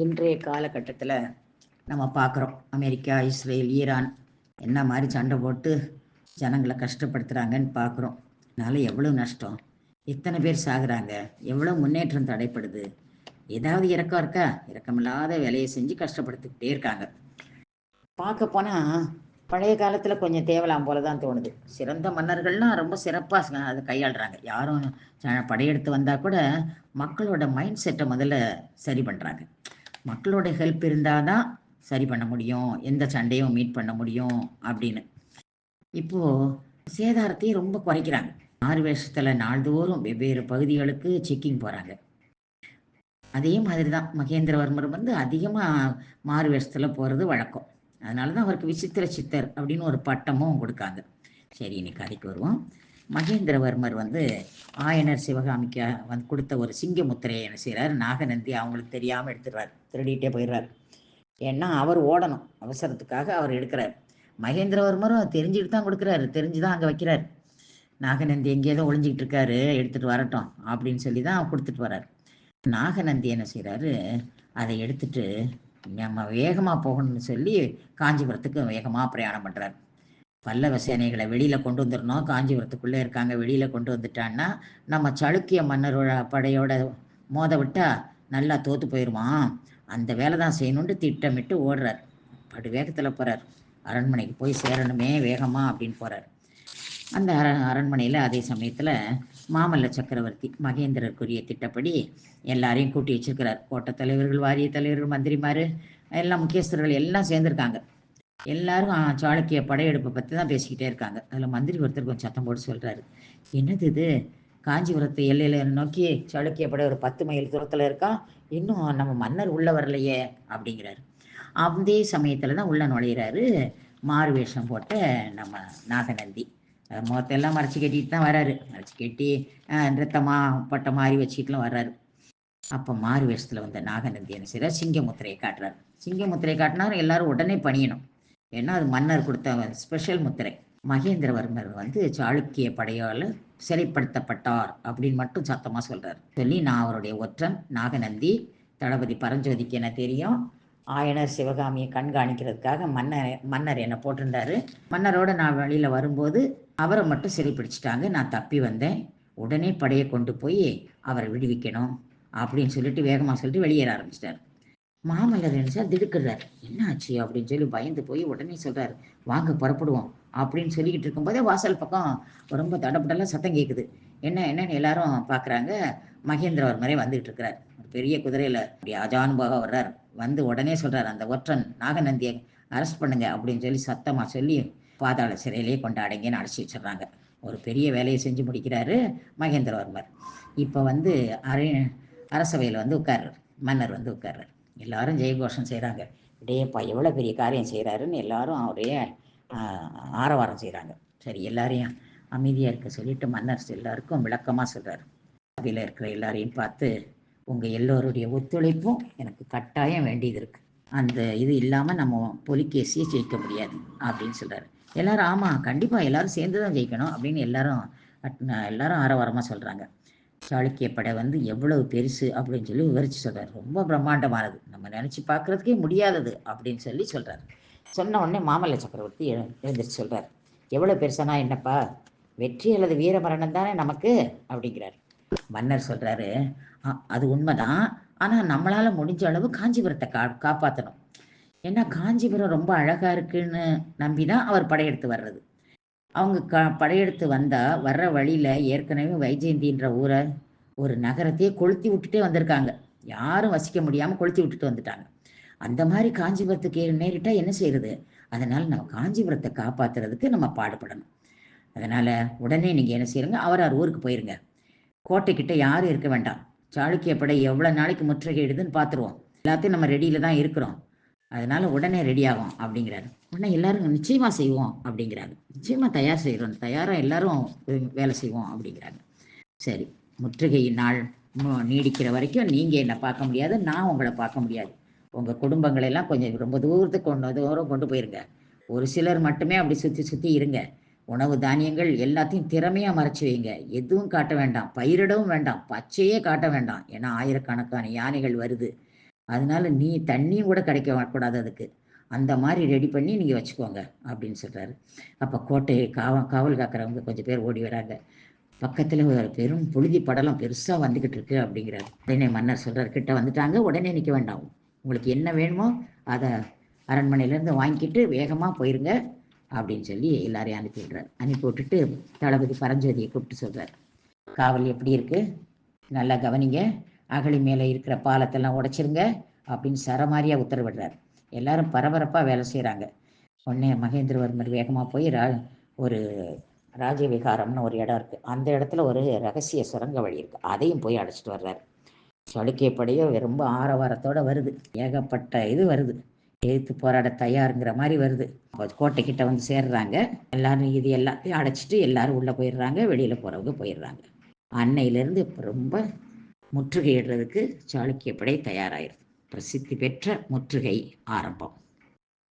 இன்றைய காலகட்டத்தில் நம்ம பார்க்குறோம், அமெரிக்கா, இஸ்ரேல், ஈரான் என்ன மாதிரி சண்டை போட்டு ஜனங்களை கஷ்டப்படுத்துகிறாங்கன்னு பார்க்குறோம். அதனால் எவ்வளோ நஷ்டம், எத்தனை பேர் சாகுறாங்க, எவ்வளோ முன்னேற்றம் தடைப்படுது. ஏதாவது இறக்கம் இருக்கா? இறக்கமில்லாத வேலையை செஞ்சு கஷ்டப்படுத்திக்கிட்டே இருக்காங்க. பார்க்க போனால் பழைய காலத்தில் கொஞ்சம் தேவலாம் போல தான் தோணுது. சிறந்த மன்னர்கள்லாம் ரொம்ப சிறப்பாக அதை கையாளுறாங்க. யாரும் படையெடுத்து வந்தால் கூட மக்களோட மைண்ட் செட்டை முதல்ல சரி பண்ணுறாங்க. மக்களோட ஹெல்ப் இருந்தால் தான் சரி பண்ண முடியும், எந்த சண்டையும் மீட் பண்ண முடியும் அப்படின்னு. இப்போது சேதாரத்தையும் ரொம்ப குறைக்கிறாங்க. மாறு வேஷத்தில் நாள்தோறும் வெவ்வேறு பகுதிகளுக்கு செக்கிங் போகிறாங்க. அதே மாதிரி தான் மகேந்திரவர்மர் அதிகமாக மாறு வேஷத்தில் போகிறது வழக்கம். அதனால தான் அவருக்கு விசித்திர சித்தர் அப்படின்னு ஒரு பட்டமும் கொடுக்காங்க. சரி, இன்னைக்கு கதைக்கு வருவோம். மகேந்திரவர்மர் ஆயனர் சிவகாமிக்கு கொடுத்த ஒரு சிங்க முத்திரையை என்ன செய்கிறார், நாகநந்தி அவங்களுக்கு தெரியாமல் எடுத்துடுறார், திருடிகிட்டே போயிடுறார். ஏன்னா அவர் ஓடணும், அவசரத்துக்காக அவர் எடுக்கிறார். மகேந்திரவர்மரும் தெரிஞ்சுட்டு தான் கொடுக்குறாரு, தெரிஞ்சுதான் அங்கே வைக்கிறார். நாகநந்தி எங்கேயோ ஒளிஞ்சிக்கிட்டு இருக்காரு, எடுத்துகிட்டு வரட்டும் அப்படின்னு சொல்லி தான் கொடுத்துட்டு வர்றார். நாகநந்தி என்ன செய்கிறாரு, அதை எடுத்துட்டு நம்ம வேகமாக போகணும்னு சொல்லி காஞ்சிபுரத்துக்கு வேகமாக பிரயாணம் பண்ணுறார். பல்லவ சேனைகளை வெளியில் கொண்டு வந்துடணும், காஞ்சிபுரத்துக்குள்ளே இருக்காங்க, வெளியில் கொண்டு வந்துட்டான்னா நம்ம சளுக்கிய மன்னரோட படையோட மோத விட்டால் நல்லா தோற்று போயிடுவான். அந்த வேலை தான் செய்யணுன்ட்டு திட்டமிட்டு ஓடுறார். படு வேகத்தில் போகிறார். அரண்மனைக்கு போய் சேரணுமே வேகமாக அப்படின்னு போகிறார். அந்த அரண்மனையில் அதே சமயத்தில் மாமல்ல சக்கரவர்த்தி மகேந்திரருக்குரிய திட்டப்படி எல்லாரையும் கூட்டி வச்சிருக்கிறார். கோட்ட தலைவர்கள், வாரிய தலைவர்கள், மந்திரிமார், எல்லாம் முக்கியஸ்தர்கள் எல்லாம் சேர்ந்துருக்காங்க. எல்லாரும் சாளுக்கிய படையெடுப்பை பற்றி தான் பேசிக்கிட்டே இருக்காங்க. அதில் மந்திரி ஒருத்தர் கொஞ்சம் சத்தம் போட்டு சொல்கிறாரு, என்னது இது, காஞ்சிபுரத்து எல்லையில் நோக்கி சாளுக்கிய படை ஒரு 10 மைல் தூரத்தில் இருக்கா, இன்னும் நம்ம மன்னர் உள்ள வரலையே அப்படிங்கிறாரு. அதே சமயத்தில் தான் உள்ள நுழையிறாரு மாறு வேஷம் போட்ட நம்ம நாகநந்தி. முகத்தெல்லாம் மறைச்சி கட்டிட்டு தான் வர்றாரு. மறைச்சி கட்டி நிறுத்தமாக பட்ட மாறி வச்சுட்டுலாம் வர்றாரு. அப்போ மாறு வேஷத்தில் வந்த நாகநந்தி என்ன செய்கிறார், சிங்கமுத்திரையை காட்டுறாரு. சிங்கமுத்திரையை காட்டினார், எல்லாரும் உடனே பணியணும். ஏன்னா அது மன்னர் கொடுத்த ஸ்பெஷல் முத்திரை. மகேந்திரவர்மர் சாளுக்கிய படையால் சிறைப்படுத்தப்பட்டார் அப்படின்னு மட்டும் சத்தமாக சொல்கிறார். சொல்லி நான் அவருடைய ஒற்றன் நாகநந்தி, தளபதி பரஞ்சோதிக்கு என்ன தெரியும், ஆயனர் சிவகாமியை கண்காணிக்கிறதுக்காக மன்னர் என்னை போட்டிருந்தாரு. மன்னரோட நான் வெளியில் வரும்போது அவரை மட்டும் சிறைப்பிடிச்சிட்டாங்க. நான் தப்பி வந்தேன். உடனே படையை கொண்டு போய் அவரை விடுவிக்கணும் அப்படின்னு சொல்லிட்டு வேகமாக சொல்லிட்டு வெளியேற ஆரம்பிச்சிட்டார். மாமல்லர் நினைச்சா திடுக்கிறார். என்ன ஆச்சு அப்படின்னு சொல்லி பயந்து போய் உடனே சொல்கிறார், வாங்க புறப்படுவோம் அப்படின்னு சொல்லிக்கிட்டு இருக்கும்போதே வாசல் பக்கம் ரொம்ப தடப்படலாம் சத்தம் கேட்குது. என்னன்னு எல்லாரும் பார்க்குறாங்க. மகேந்திரவர்மரே வந்துகிட்டு இருக்கிறார். ஒரு பெரிய குதிரையில் அப்படி அஜானுபாக வர்றார். உடனே சொல்கிறார், அந்த ஒற்றன் நாகநந்தியை அரெஸ்ட் பண்ணுங்க அப்படின்னு சொல்லி சத்தமாக சொல்லி பாதாள சிறையிலேயே கொண்டாடுங்கன்னு அழைச்சி வச்சிடுறாங்க. ஒரு பெரிய வேலையை செஞ்சு முடிக்கிறாரு மகேந்திரவர்மர். இப்போ அரசவையில் உட்கார்றார். மன்னர் உட்கார்றார். எல்லாரும் ஜெயகோஷம் செய்கிறாங்க. டேப்பா எவ்வளோ பெரிய காரியம் செய்கிறாருன்னு எல்லாரும் அவரைய ஆரவாரம் செய்கிறாங்க. சரி, எல்லாரையும் அமைதியாக இருக்க சொல்லிட்டு மன்னர் எல்லாருக்கும் விளக்கமாக சொல்கிறார். சபையில் இருக்கிற எல்லாரையும் பார்த்து, உங்கள் எல்லோருடைய ஒத்துழைப்பும் எனக்கு கட்டாயம் வேண்டியது இருக்குது. அந்த இது இல்லாமல் நம்ம பொலிகேசியை ஜெயிக்க முடியாது அப்படின்னு சொல்கிறார். எல்லாரும் ஆமாம் கண்டிப்பாக எல்லாரும் சேர்ந்து தான் ஜெயிக்கணும் அப்படின்னு எல்லாரும் ஆரவாரமாக சொல்கிறாங்க. சாளுக்கிய படை எவ்வளவு பெருசு அப்படின்னு சொல்லி விவரித்து சொல்கிறார். ரொம்ப பிரம்மாண்டமானது, நம்ம நினச்சி பார்க்குறதுக்கே முடியாதது அப்படின்னு சொல்லி சொல்கிறார். சொன்ன உடனே மாமல்ல சக்கரவர்த்தி எழுந்திரிச்சு சொல்கிறார், எவ்வளோ பெருசானா என்னப்பா, வெற்றி அல்லது வீர மரணம் தானே நமக்கு அப்படிங்கிறார். மன்னர் சொல்கிறாரு, அது உண்மைதான், ஆனால் நம்மளால் முடிஞ்ச அளவு காஞ்சிபுரத்தை காப்பாற்றணும். ஏன்னா காஞ்சிபுரம் ரொம்ப அழகாக இருக்குன்னு நம்பி தான் அவர் படையெடுத்து வர்றது. அவங்க படையெடுத்து வந்தால் வர்ற வழியில் ஏற்கனவே வைஜெயந்தின்ற ஊரை, ஒரு நகரத்தையே கொளுத்தி விட்டுட்டே வந்திருக்காங்க. யாரும் வசிக்க முடியாமல் கொளுத்தி விட்டுட்டு வந்துட்டாங்க. அந்த மாதிரி காஞ்சிபுரத்துக்கு நேரிட்டால் என்ன செய்யறது? அதனால் நம்ம காஞ்சிபுரத்தை காப்பாற்றுறதுக்கு நம்ம பாடுபடணும். அதனால் உடனே நீங்கள் என்ன செய்யுங்க, அவர் ஊருக்கு போயிருங்க. கோட்டைக்கிட்ட யாரும் இருக்க வேண்டாம். சாளுக்கிய படை எவ்வளோ நாளைக்கு முற்றுகையிடுதுன்னு பார்த்துருவோம். எல்லாத்தையும் நம்ம ரெடியில் தான் இருக்கிறோம், அதனால் உடனே ரெடி ஆகும் அப்படிங்கிறாரு. உடனே எல்லாரும் நிச்சயமாக செய்வோம் அப்படிங்கிறாங்க. நிச்சயமாக தயார் செய்கிறோம், தயாராக எல்லாரும் வேலை செய்வோம் அப்படிங்கிறாங்க. சரி, முற்றுகை நாள் நீடிக்கிற வரைக்கும் நீங்கள் என்னை பார்க்க முடியாது, நான் உங்களை பார்க்க முடியாது. உங்கள் குடும்பங்களெல்லாம் கொஞ்சம் ரொம்ப தூரத்துக்கு தூரம் கொண்டு போயிருங்க. ஒரு சிலர் மட்டுமே அப்படி சுற்றி சுற்றி இருங்க. உணவு தானியங்கள் எல்லாத்தையும் திறமையாக மறைச்சி வைங்க. எதுவும் காட்ட வேண்டாம், பயிரிடவும் வேண்டாம், பச்சையே காட்ட வேண்டாம். ஏன்னா ஆயிரக்கணக்கான யானைகள் வருது. அதனால நீ தண்ணியும் கூட கிடைக்க கூடாது அதுக்கு. அந்த மாதிரி ரெடி பண்ணி நீங்கள் வச்சுக்கோங்க அப்படின்னு சொல்கிறாரு. அப்போ கோட்டையை காவல் காக்கிறவங்க கொஞ்சம் பேர் ஓடி வராங்க. பக்கத்தில் ஒரு பெரும் புழுதி படலம் பெருசாக வந்துக்கிட்டு இருக்கு அப்படிங்கிறாரு. உடனே மன்னர் சொல்கிறார், கிட்ட வந்துட்டாங்க, உடனே நிற்க வேண்டாம், உங்களுக்கு என்ன வேணுமோ அதை அரண்மனையிலேருந்து வாங்கிக்கிட்டு வேகமாக போயிருங்க அப்படின்னு சொல்லி எல்லாரையும் அனுப்பி விடுறார். அனுப்பி விட்டுட்டு தளபதி பரஞ்சோதியை கூப்பிட்டு சொல்கிறார், காவல் எப்படி இருக்குது, நல்லா கவனிங்க, அகழி மேலே இருக்கிற பாலத்தெல்லாம் உடைச்சிருங்க அப்படின்னு சரமாரியாக உத்தரவிடுறார். எல்லாரும் பரபரப்பாக வேலை செய்கிறாங்க. உடனே மகேந்திரவர்மர் வேகமாக போய் ஒரு ராஜவிகாரம்னு ஒரு இடம் இருக்குது, அந்த இடத்துல ஒரு ரகசிய சுரங்க வழி இருக்குது, அதையும் போய் அடைச்சிட்டு வர்றாரு. சளுக்கிய படையோ ரொம்ப ஆரவாரத்தோடு வருது, ஏகப்பட்ட இது வருது, எதிர்த்து போராட தயாருங்கிற மாதிரி வருது. கோட்டைக்கிட்ட வந்து சேர்றாங்க. எல்லாரும் இது எல்லாத்தையும் அடைச்சிட்டு எல்லாரும் உள்ளே போயிடுறாங்க, வெளியில் போகிறவங்க போயிடுறாங்க. அன்னையிலேருந்து இப்போ ரொம்ப முற்றுகையிடுறதுக்கு சாளுக்கிய படை தயாராகிருது. பிரசித்தி பெற்ற முற்றுகை ஆரம்பம்.